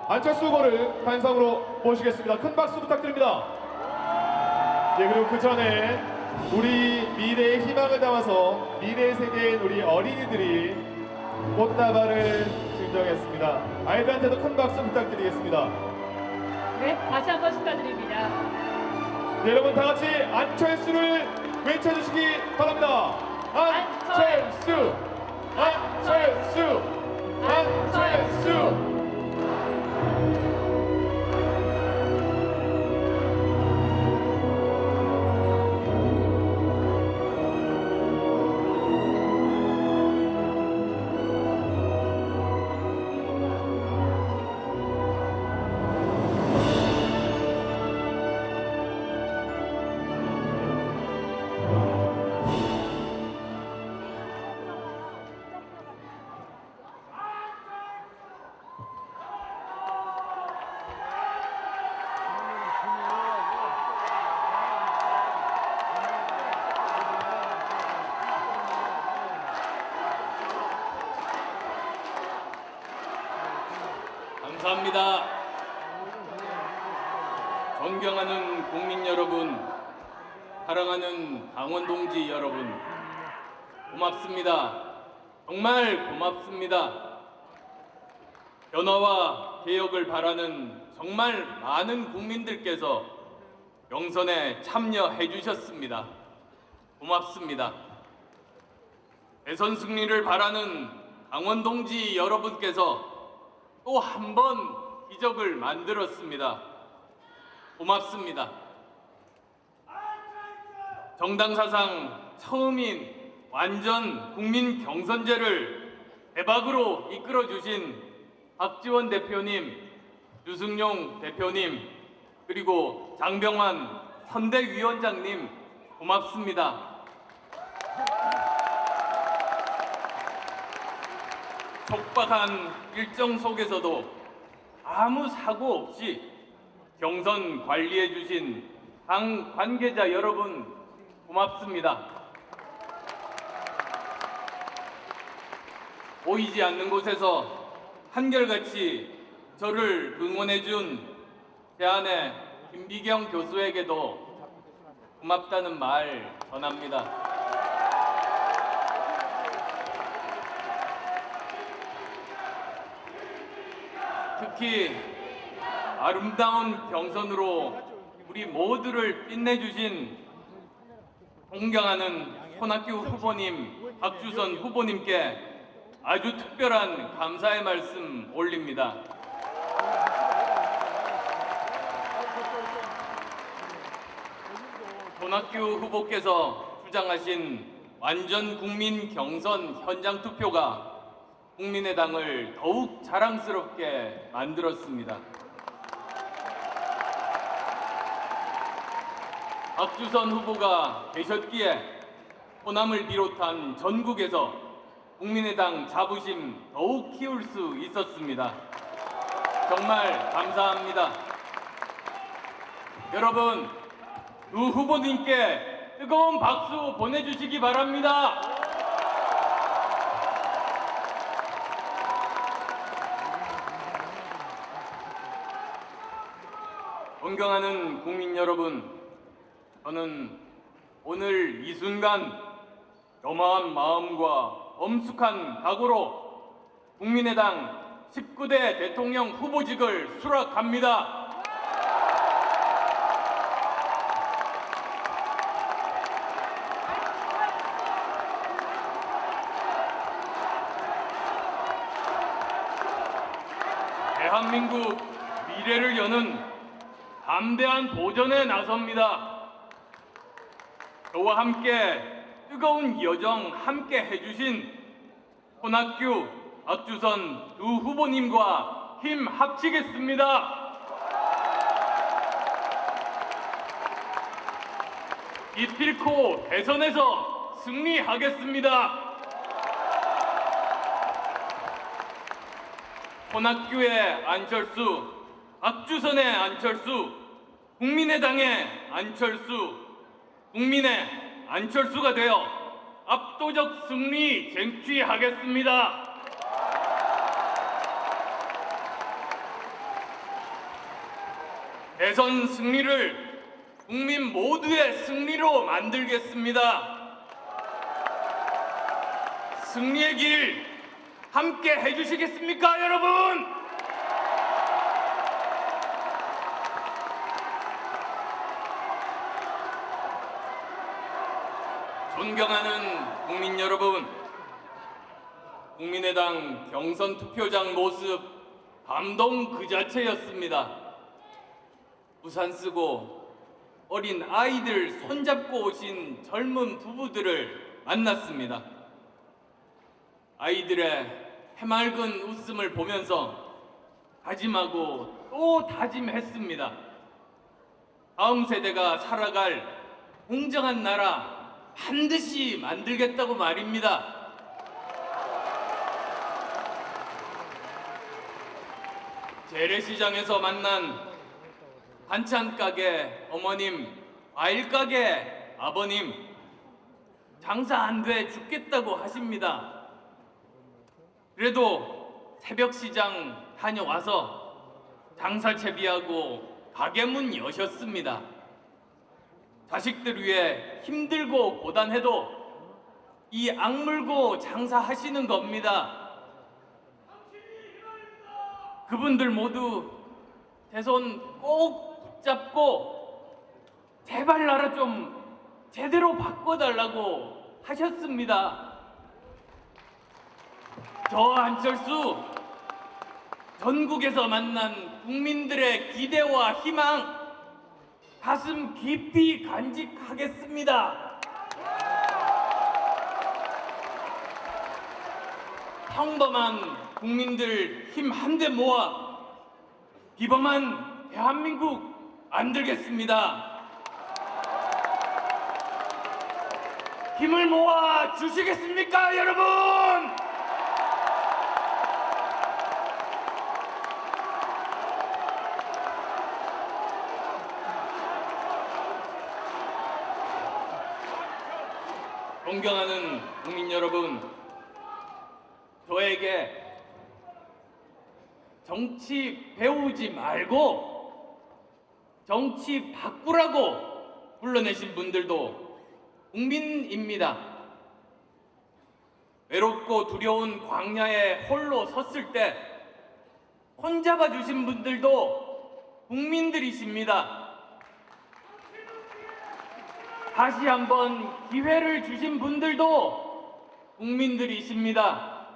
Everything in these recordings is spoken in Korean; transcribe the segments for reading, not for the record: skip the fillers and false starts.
안철수 후보를 단상으로 모시겠습니다. 큰 박수 부탁드립니다. 네, 그리고 그 전에 우리 미래의 희망을 담아서 미래 세대인 우리 어린이들이 꽃다발을 증정했습니다. 아이들한테도 큰 박수 부탁드리겠습니다. 네, 다시 한번 축하드립니다. 네, 여러분 다 같이 안철수를 외쳐주시기 바랍니다. 안철수! 안철수! 안철수! 감사합니다. 존경하는 국민 여러분, 사랑하는 당원 동지 여러분, 고맙습니다. 정말 고맙습니다. 변화와 개혁을 바라는 정말 많은 국민들께서 경선에 참여해 주셨습니다. 고맙습니다. 대선 승리를 바라는 당원 동지 여러분께서 또 한 번 기적을 만들었습니다. 고맙습니다. 정당 사상 처음인 완전 국민 경선제를 대박으로 이끌어 주신 박지원 대표님, 유승용 대표님, 그리고 장병환 선대위원장님 고맙습니다. 촉박한 일정 속에서도 아무 사고 없이 경선 관리해 주신 당 관계자 여러분 고맙습니다. 보이지 않는 곳에서 한결같이 저를 응원해 준 제 아내 김비경 교수에게도 고맙다는 말 전합니다. 특히 아름다운 경선으로 우리 모두를 빛내주신 존경하는 손학규 후보님, 박주선 후보님께 아주 특별한 감사의 말씀 올립니다. 손학규 후보께서 주장하신 완전 국민 경선 현장 투표가 국민의당을 더욱 자랑스럽게 만들었습니다. 박주선 후보가 계셨기에 호남을 비롯한 전국에서 국민의당 자부심 더욱 키울 수 있었습니다. 정말 감사합니다. 여러분, 두 후보님께 뜨거운 박수 보내주시기 바랍니다. 존경하는 국민 여러분, 저는 오늘 이 순간 겸허한 마음과 엄숙한 각오로 국민의당 19대 대통령 후보직을 수락합니다. 대한민국 미래를 여는 담대한 도전에 나섭니다. 저와 함께 뜨거운 여정 함께 해주신 손학규, 박주선 두 후보님과 힘 합치겠습니다. 기필코 대선에서 승리하겠습니다. 손학규의 안철수, 박주선의 안철수, 국민의당의 안철수, 국민의 안철수가 되어 압도적 승리 쟁취하겠습니다. 대선 승리를 국민 모두의 승리로 만들겠습니다. 승리의 길 함께 해주시겠습니까, 여러분? 존경하는 국민 여러분, 국민의당 경선 투표장 모습 감동 그 자체였습니다. 우산 쓰고 어린 아이들 손잡고 오신 젊은 부부들을 만났습니다. 아이들의 해맑은 웃음을 보면서 다짐하고 또 다짐했습니다. 다음 세대가 살아갈 공정한 나라 반드시 만들겠다고 말입니다. 재래시장에서 만난 반찬 가게 어머님, 과일 가게 아버님, 장사 안 돼 죽겠다고 하십니다. 그래도 새벽 시장 다녀와서 장사 채비하고 가게 문 여셨습니다. 자식들 위해 힘들고 고단해도 이 악물고 장사하시는 겁니다. 그분들 모두 제 손 꼭 붙잡고 제발 나라 좀 제대로 바꿔달라고 하셨습니다. 저 안철수 전국에서 만난 국민들의 기대와 희망 가슴 깊이 간직하겠습니다. 평범한 국민들 힘 한데 모아 비범한 대한민국 만들겠습니다. 힘을 모아 주시겠습니까, 여러분? 존경하는 국민 여러분, 저에게 정치 배우지 말고 정치 바꾸라고 불러내신 분들도 국민입니다. 외롭고 두려운 광야에 홀로 섰을 때 손잡아 주신 분들도 국민들이십니다. 다시 한번 기회를 주신 분들도 국민들이십니다.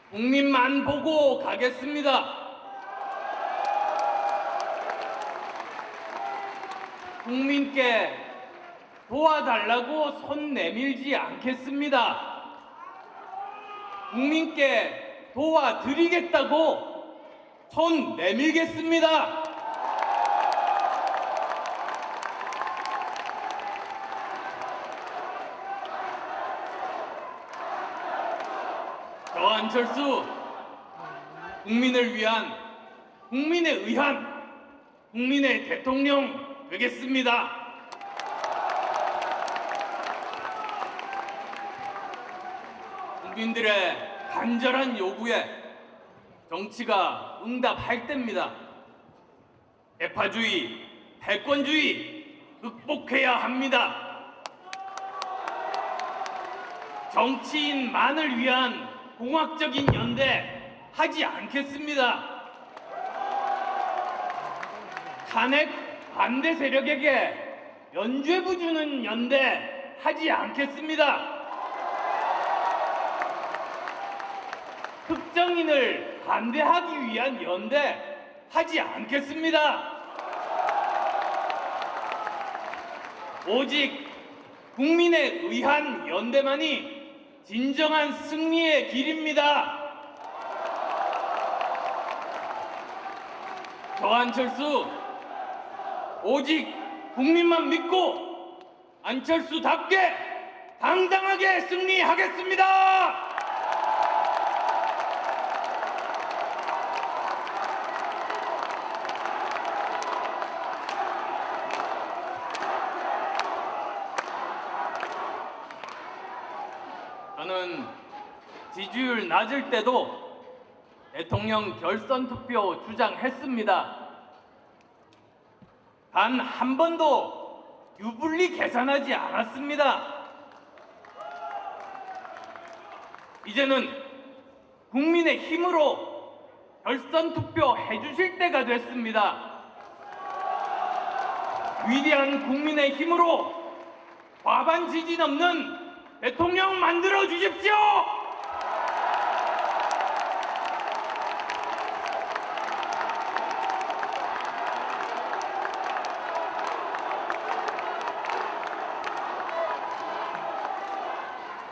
국민만 보고 가겠습니다. 국민께 도와달라고 손 내밀지 않겠습니다. 국민께 도와드리겠다고 손 내밀겠습니다. 저 안철수 국민을 위한 국민에 의한 국민의 대통령 되겠습니다. 국민들의 간절한 요구에 정치가 응답할 때입니다. 대파주의, 패권주의 극복해야 합니다. 정치인만을 위한 공학적인 연대 하지 않겠습니다. 탄핵 반대 세력에게 면죄부 주는 연대 하지 않겠습니다. 특정인을 반대하기 위한 연대 하지 않겠습니다. 오직 국민에 의한 연대만이 진정한 승리의 길입니다. 저 안철수 오직 국민만 믿고 안철수답게 당당하게 승리하겠습니다. 저는 지지율 낮을 때도 대통령 결선 투표 주장했습니다. 단 한 번도 유불리 계산하지 않았습니다. 이제는 국민의 힘으로 결선 투표 해주실 때가 됐습니다. 위대한 국민의 힘으로 과반 지지 넘는 대통령 만들어 주십시오.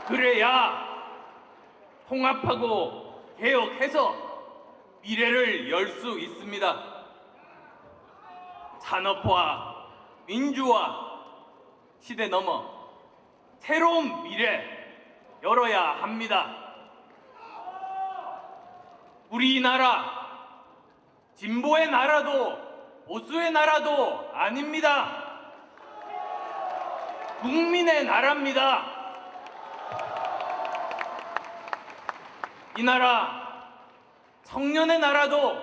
그래야 통합하고 개혁해서 미래를 열 수 있습니다. 산업화, 민주화 시대 넘어 새로운 미래 열어야 합니다. 우리나라 진보의 나라도 보수의 나라도 아닙니다. 국민의 나라입니다. 이 나라 청년의 나라도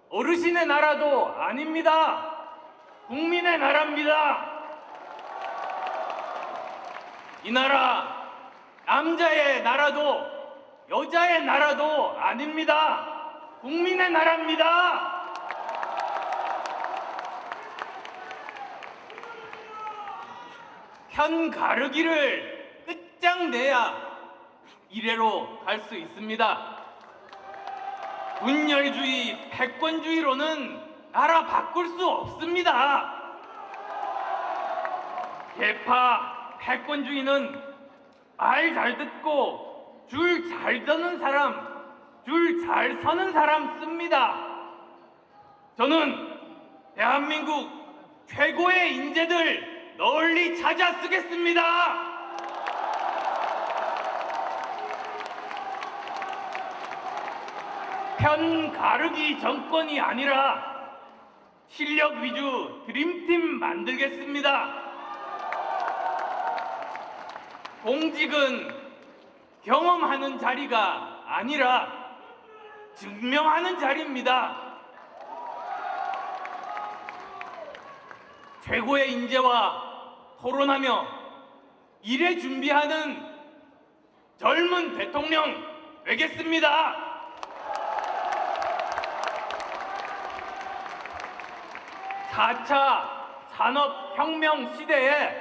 어르신의 나라도 아닙니다. 국민의 나라입니다. 이 나라 남자의 나라도 여자의 나라도 아닙니다. 국민의 나라입니다. 편 가르기를 끝장내야 미래로 갈 수 있습니다. 분열주의, 패권주의로는 나라 바꿀 수 없습니다. 개파, 패권주의는 말 잘 듣고 줄 잘 서는 사람, 줄 잘 서는 사람 씁니다. 저는 대한민국 최고의 인재들 널리 찾아 쓰겠습니다. 편 가르기 정권이 아니라 실력 위주 드림팀 만들겠습니다. 공직은 경험하는 자리가 아니라 증명하는 자리입니다. 최고의 인재와 토론하며 미래 준비하는 젊은 대통령 되겠습니다. 4차 산업혁명 시대에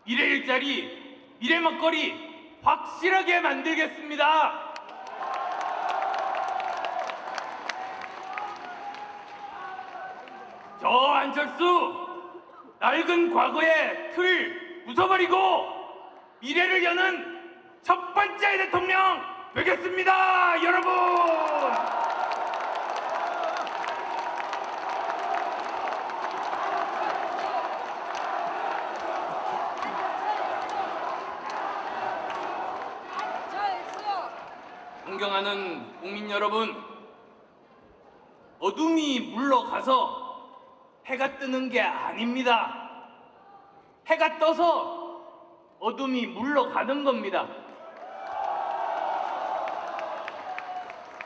미래 일자리, 미래 먹거리 확실하게 만들겠습니다. 저 안철수 낡은 과거의 틀 부숴버리고 미래를 여는 첫 번째 대통령 되겠습니다, 여러분! 존경하는 국민 여러분, 어둠이 물러가서 해가 뜨는 게 아닙니다. 해가 떠서 어둠이 물러가는 겁니다.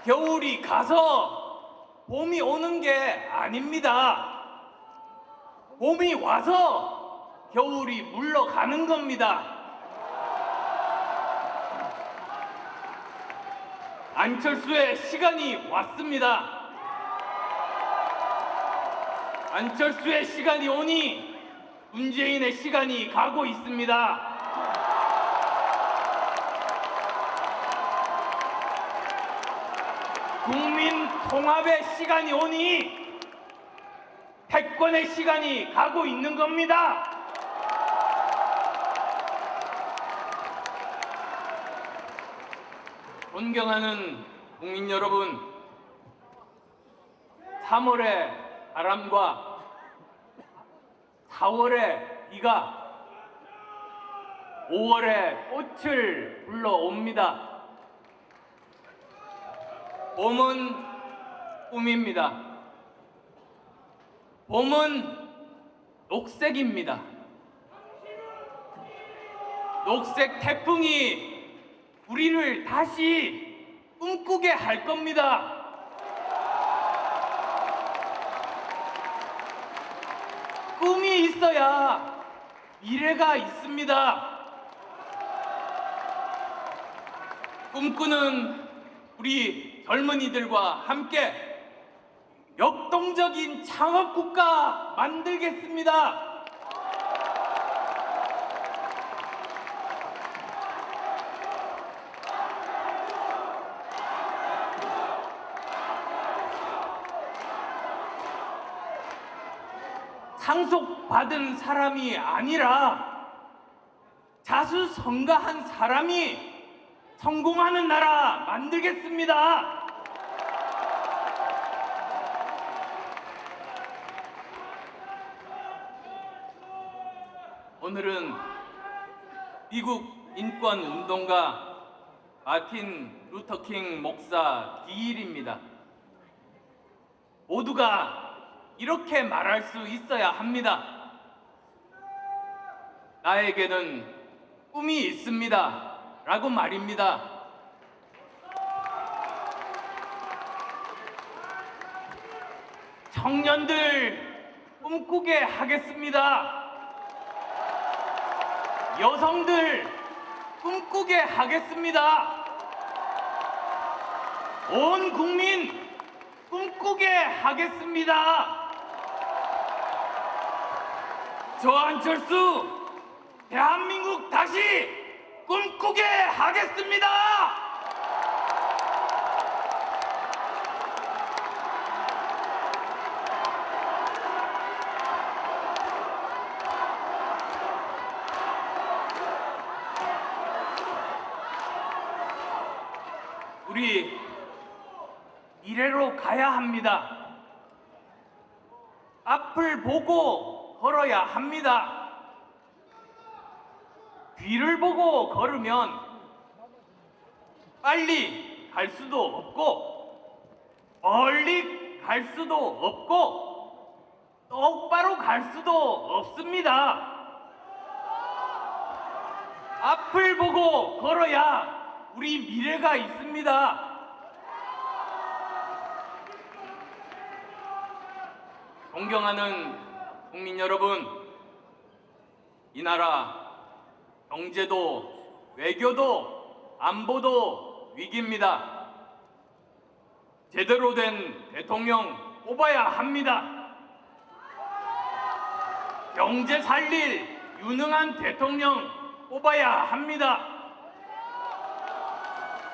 겨울이 가서 봄이 오는 게 아닙니다. 봄이 와서 겨울이 물러가는 겁니다. 안철수의 시간이 왔습니다. 안철수의 시간이 오니 문재인의 시간이 가고 있습니다. 국민 통합의 시간이 오니 패권의 시간이 가고 있는 겁니다. 존경하는 국민 여러분, 3월의 바람과 4월의 비가 5월의 꽃을 불러옵니다. 봄은 꿈입니다. 봄은 녹색입니다. 녹색 태풍이 우리를 다시 꿈꾸게 할 겁니다. 꿈이 있어야 미래가 있습니다. 꿈꾸는 우리 젊은이들과 함께 역동적인 창업국가 만들겠습니다. 상속받은 사람이 아니라 자수성가한 사람이 성공하는 나라 만들겠습니다. 오늘은 미국 인권운동가 마틴 루터킹 목사 기일입니다. 모두가 이렇게 말할 수 있어야 합니다. 나에게는 꿈이 있습니다. 라고 말입니다. 청년들 꿈꾸게 하겠습니다. 여성들 꿈꾸게 하겠습니다. 온 국민 꿈꾸게 하겠습니다. 저 안철수 대한민국 다시 꿈꾸게 하겠습니다. 우리 미래로 가야 합니다. 앞을 보고 걸어야 합니다. 뒤를 보고 걸으면 빨리 갈 수도 없고 멀리 갈 수도 없고 똑바로 갈 수도 없습니다. 앞을 보고 걸어야 우리 미래가 있습니다. 존경하는 국민 여러분, 이 나라 경제도 외교도 안보도 위기입니다. 제대로 된 대통령 뽑아야 합니다. 경제 살릴 유능한 대통령 뽑아야 합니다.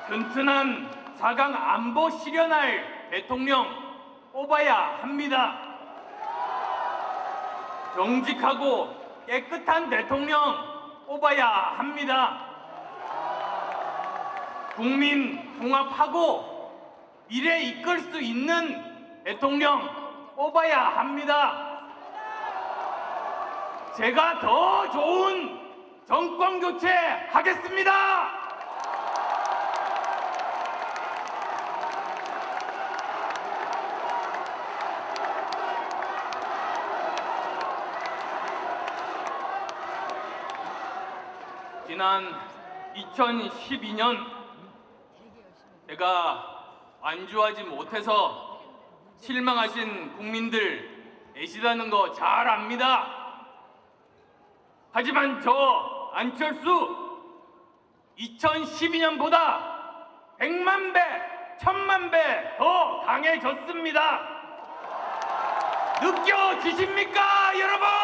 튼튼한 4강 안보 실현할 대통령 뽑아야 합니다. 정직하고 깨끗한 대통령 뽑아야 합니다. 국민 통합하고 미래 이끌 수 있는 대통령 뽑아야 합니다. 제가 더 좋은 정권 교체 하겠습니다. 지난 2012년 제가 완주하지 못해서 실망하신 국민들 계시다는 거 잘 압니다. 하지만 저 안철수 2012년보다 100만 배, 1000만 배 더 강해졌습니다. 느껴지십니까, 여러분?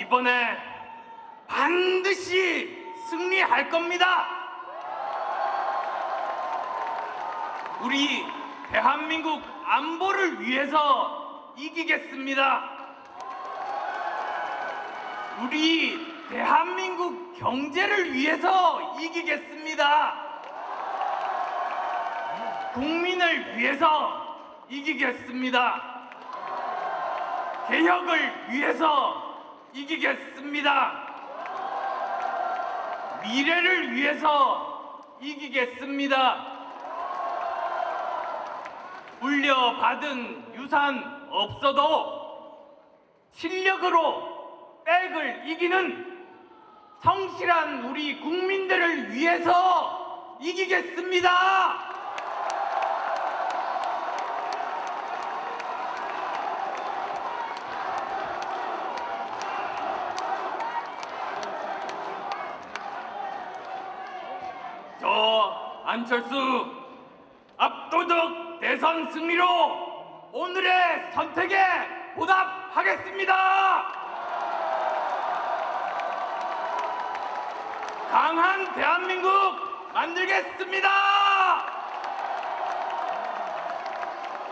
이번에 반드시 승리할 겁니다. 우리 대한민국 안보를 위해서 이기겠습니다. 우리 대한민국 경제를 위해서 이기겠습니다. 국민을 위해서 이기겠습니다. 개혁을 위해서 이기겠습니다. 미래를 위해서 이기겠습니다. 물려받은 유산 없어도 실력으로 백을 이기는 성실한 우리 국민들을 위해서 이기겠습니다. 저 안철수 압도적 대선 승리로 오늘의 선택에 보답하겠습니다. 강한 대한민국 만들겠습니다.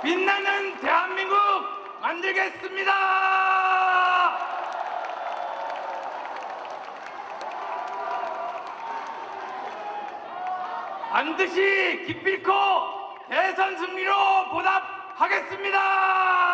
빛나는 대한민국 만들겠습니다. 반드시 기필코 대선 승리로 보답하겠습니다.